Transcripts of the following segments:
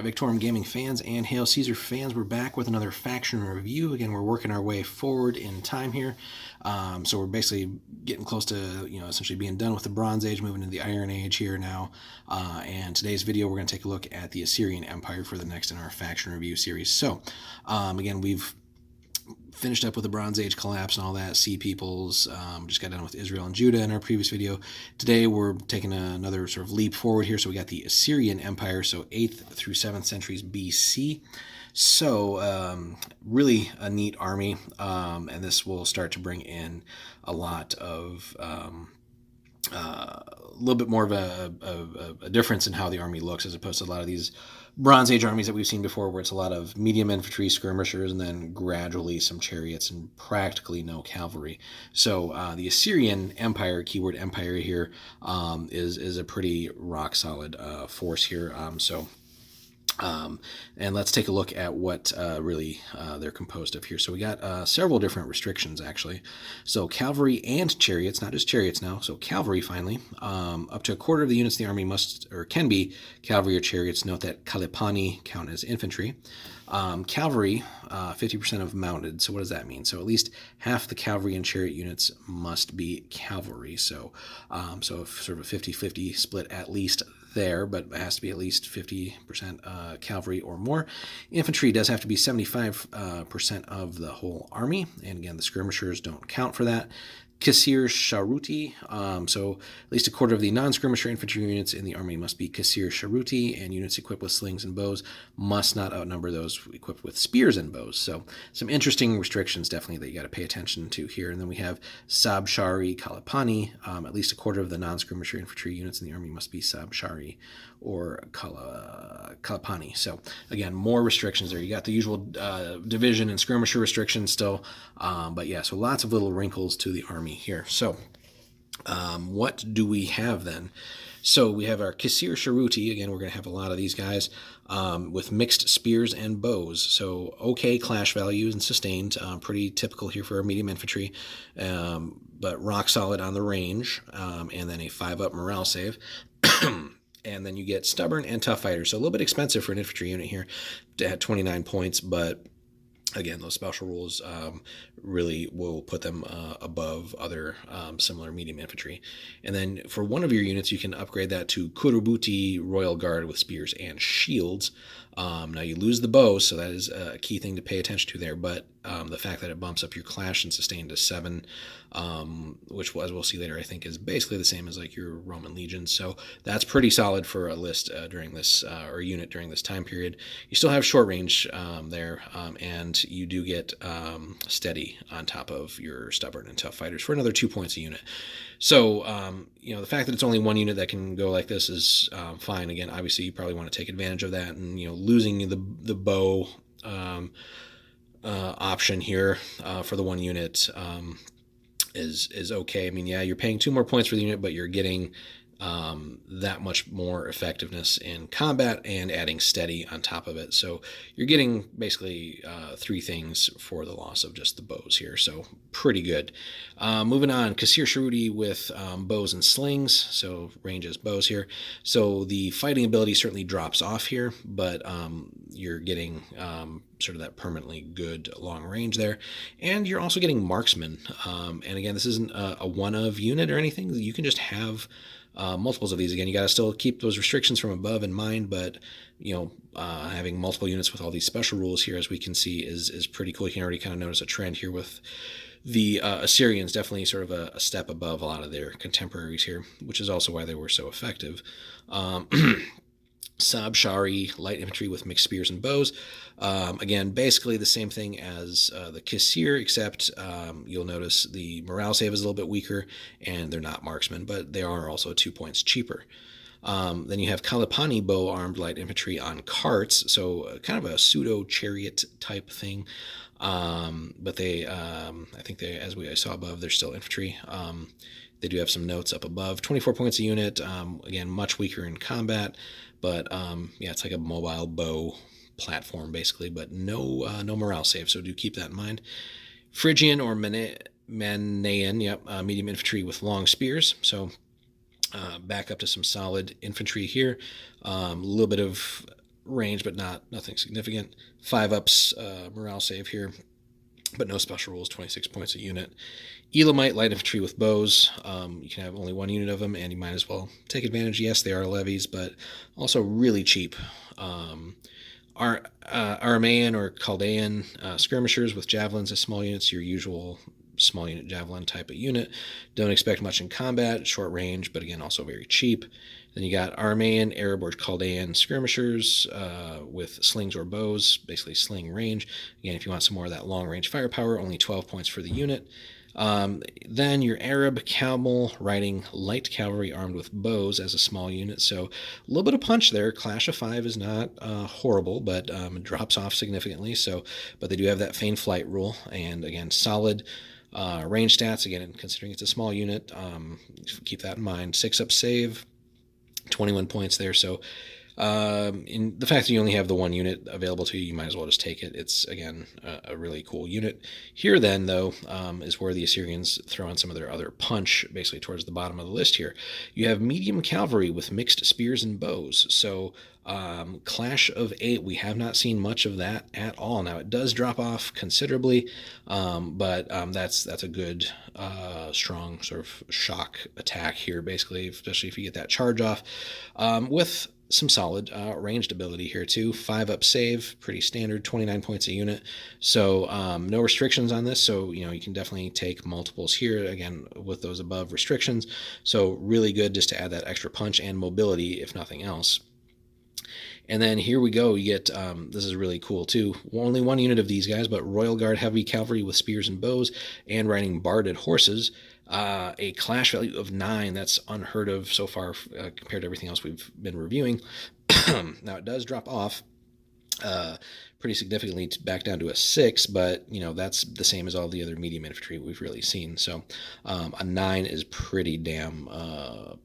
right, Victorum Gaming fans and Hail Caesar fans, we're back with another faction review. Again, we're working our way forward in time here. So we're basically getting close to, essentially being done with the Bronze Age, moving into the Iron Age here now. And today's video, we're going to take a look at the Assyrian Empire for the next in our faction review series. So, again, we've finished up with the Bronze Age collapse and all that, Sea Peoples, just got done with Israel and Judah in our previous video. Today we're taking another sort of leap forward here, so we got the Assyrian Empire, so 8th through 7th centuries BC. So really a neat army, and this will start to bring in a lot of a little bit more of a difference in how the army looks as opposed to a lot of these Bronze Age armies that we've seen before, where it's a lot of medium infantry, skirmishers, and then gradually some chariots and practically no cavalry. So the Assyrian Empire, keyword empire here, is a pretty rock solid force here. And let's take a look at what really they're composed of here. So we got several different restrictions, actually. So cavalry and chariots, not just chariots now. So cavalry, finally. Up to a quarter of the units of the army must or can be cavalry or chariots. Note that kalipani count as infantry. Cavalry, 50% of mounted. So what does that mean? So at least half the cavalry and chariot units must be cavalry. So, so sort of a 50-50 split at least there, but it has to be at least 50% cavalry or more. Infantry does have to be 75% of the whole army, and again, the skirmishers don't count for that. Kasir Sharuti, so at least a quarter of the non-skirmisher infantry units in the army must be Kasir Sharuti, and units equipped with slings and bows must not outnumber those equipped with spears and bows. So some interesting restrictions definitely that you got to pay attention to here. And then we have Sabshari Kalapani, at least a quarter of the non-skirmisher infantry units in the army must be Sabshari or Kalapani. So again, more restrictions there. You got the usual division and skirmisher restrictions still, but yeah, so lots of little wrinkles to the army here. So what do we have then? So we have our Kasir Sharuti. Again, we're going to have a lot of these guys with mixed spears and bows. So okay clash values and sustained, pretty typical here for our medium infantry, but rock solid on the range, and then a 5-up morale save. And then you get stubborn and tough fighters. So a little bit expensive for an infantry unit here at 29 points, but again, those special rules really will put them above other similar medium infantry. And then for one of your units, you can upgrade that to Kurubuti Royal Guard with spears and shields. Now you lose the bow, so that is a key thing to pay attention to there, but the fact that it bumps up your clash and sustain to 7, which, as we'll see later, I think is basically the same as like your Roman legions. So that's pretty solid for a list during this, or unit during this time period. You still have short range there, and you do get steady on top of your stubborn and tough fighters for another 2 points a unit. So, the fact that it's only one unit that can go like this is fine. Again, obviously you probably want to take advantage of that, and, losing the bow option here for the one unit is okay. I mean, yeah, you're paying 2 more points for the unit, but you're getting that much more effectiveness in combat and adding steady on top of it. So you're getting basically 3 things for the loss of just the bows here. So pretty good. Moving on, Kasir Sharuti with bows and slings. So range as bows here. So the fighting ability certainly drops off here, but you're getting sort of that permanently good long range there. And you're also getting marksman. And again, this isn't a one-of unit or anything. You can just have multiples of these. Again, you got to still keep those restrictions from above in mind, but having multiple units with all these special rules here, as we can see, is pretty cool. You can already kind of notice a trend here with the Assyrians, definitely sort of a step above a lot of their contemporaries here, which is also why they were so effective. Sabshari, light infantry with mixed spears and bows. Again, basically the same thing as the Kasir, except you'll notice the morale save is a little bit weaker, and they're not marksmen, but they are also 2 points cheaper. Then you have Kalipani bow-armed light infantry on carts, so kind of a pseudo-chariot type thing. But they, I think they, as I saw above, they're still infantry. They do have some notes up above. 24 points a unit, again, much weaker in combat, but yeah, it's like a mobile bow platform basically, but no morale save, so do keep that in mind. Phrygian or Manaean, medium infantry with long spears, so back up to some solid infantry here. A little bit of range, but nothing significant. 5-ups morale save here, but no special rules. 26 points a unit. Elamite light infantry with bows. You can have only one unit of them, and you might as well take advantage. Yes, they are levies, but also really cheap. Aramaean or Chaldean skirmishers with javelins as small units, your usual small unit javelin type of unit. Don't expect much in combat, short range, but again, also very cheap. Then you got Aramaean, Arab, or Chaldean skirmishers with slings or bows, basically sling range. Again, if you want some more of that long range firepower, only 12 points for the unit. Then your Arab camel riding light cavalry armed with bows as a small unit. So a little bit of punch there. Clash of 5 is not horrible, but it drops off significantly. But they do have that feigned flight rule, and again, solid range stats. Again, considering it's a small unit, keep that in mind. 6-up save, 21 points there. So in the fact that you only have the one unit available to you, you might as well just take it. It's, again, a really cool unit. Here, then, though, is where the Assyrians throw in some of their other punch, basically towards the bottom of the list here. You have medium cavalry with mixed spears and bows. So Clash of 8, we have not seen much of that at all. Now, it does drop off considerably, but that's a good, strong sort of shock attack here, basically, especially if you get that charge off. With some solid ranged ability here too. 5-up save, pretty standard, 29 points a unit. So no restrictions on this. So you can definitely take multiples here, again, with those above restrictions. So really good just to add that extra punch and mobility, if nothing else. And then here we go. You get, this is really cool too. Only one unit of these guys, but Royal Guard heavy cavalry with spears and bows and riding barded horses. A clash value of 9. That's unheard of so far compared to everything else we've been reviewing. Now, it does drop off pretty significantly back down to a 6, but that's the same as all the other medium infantry we've really seen. So a 9 is pretty damn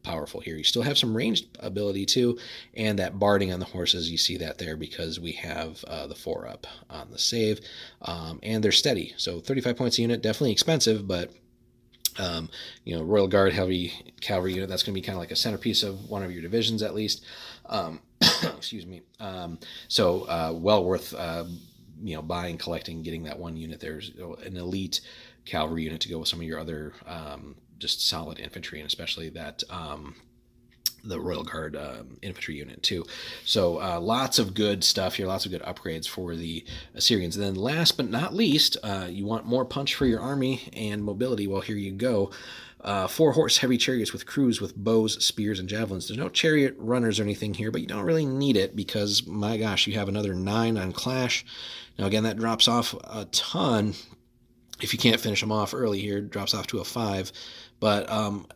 powerful here. You still have some ranged ability too, and that barding on the horses, you see that there because we have the 4-up on the save, and they're steady. So 35 points a unit, definitely expensive, but Royal Guard heavy cavalry unit, that's going to be kind of like a centerpiece of one of your divisions at least. Excuse me. So well worth buying, collecting, getting that one unit. There's an elite cavalry unit to go with some of your other just solid infantry, and especially that the Royal Guard infantry unit too. So lots of good stuff here, lots of good upgrades for the Assyrians. And then last but not least, you want more punch for your army and mobility. Well, here you go. 4-horse heavy chariots with crews with bows, spears, and javelins. There's no chariot runners or anything here, but you don't really need it because, my gosh, you have another 9 on Clash. Now, again, that drops off a ton. If you can't finish them off early here, it drops off to a 5. But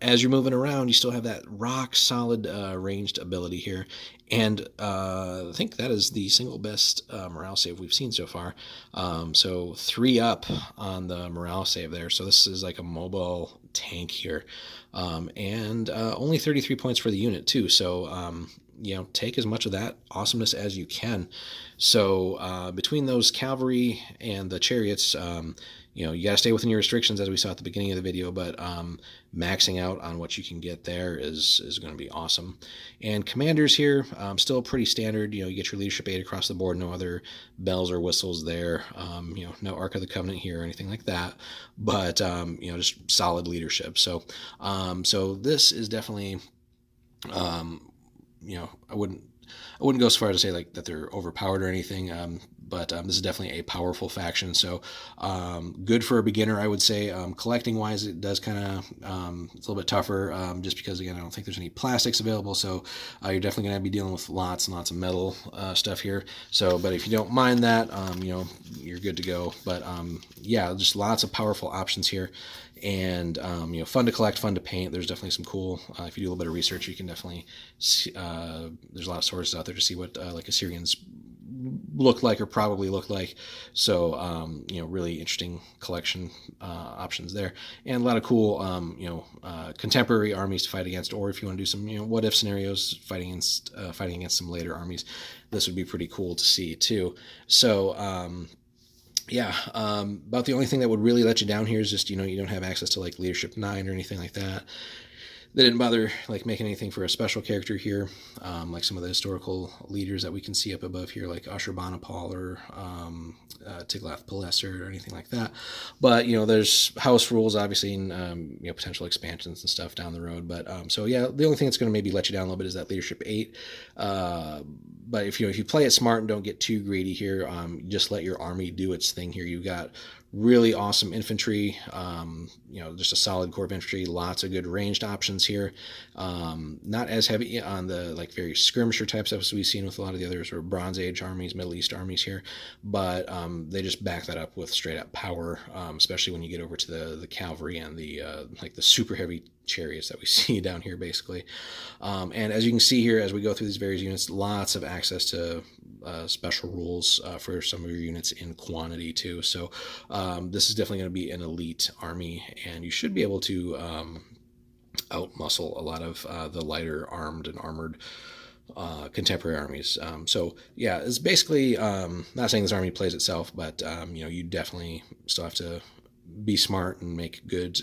as you're moving around, you still have that rock-solid ranged ability here. And I think that is the single best morale save we've seen so far. So 3-up on the morale save there. So this is like a mobile tank here. And only 33 points for the unit, too. So, take as much of that awesomeness as you can. So between those cavalry and the chariots, you got to stay within your restrictions, as we saw at the beginning of the video, but maxing out on what you can get there is going to be awesome. And commanders here, still pretty standard. You get your leadership 8 across the board, no other bells or whistles there. No Ark of the Covenant here or anything like that, but just solid leadership. So this is definitely, I wouldn't go so far to say like that they're overpowered or anything, but this is definitely a powerful faction. So good for a beginner, I would say. Collecting wise, it does kind of it's a little bit tougher, just because, again, I don't think there's any plastics available. So you're definitely going to be dealing with lots and lots of metal stuff here. So, but if you don't mind that, you're good to go. But yeah, just lots of powerful options here. And fun to collect, fun to paint. There's definitely some cool, if you do a little bit of research, you can definitely see, there's a lot of sources out there to see what like Assyrians look like or probably look like. So really interesting collection options there, and a lot of cool contemporary armies to fight against, or if you want to do some what if scenarios, fighting against some later armies, this would be pretty cool to see too. So about the only thing that would really let you down here is just you don't have access to like leadership 9 or anything like that. They didn't bother like making anything for a special character here, like some of the historical leaders that we can see up above here, like Ashurbanipal or Tiglath-Pileser or anything like that. But there's house rules obviously, and potential expansions and stuff down the road. But so yeah, the only thing that's going to maybe let you down a little bit is that leadership 8. But if you play it smart and don't get too greedy here, just let your army do its thing here. You got really awesome infantry, just a solid core of infantry, lots of good ranged options here. Not as heavy on the like very skirmisher type stuff as we've seen with a lot of the others or Bronze Age armies, Middle East armies here, but they just back that up with straight up power, especially when you get over to the cavalry and the like the super heavy chariots that we see down here basically. And as you can see here, as we go through these various units, lots of access to special rules for some of your units in quantity too. So this is definitely going to be an elite army, and you should be able to outmuscle a lot of the lighter armed and armored contemporary armies. So yeah, it's basically not saying this army plays itself, but you definitely still have to be smart and make good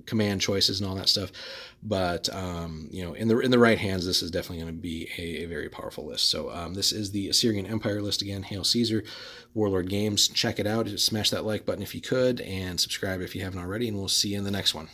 command choices and all that stuff. But in the right hands, this is definitely going to be a very powerful list. So this is the Assyrian Empire list again. Hail Caesar, Warlord Games. Check it out. Smash that like button if you could, and subscribe if you haven't already. And we'll see you in the next one.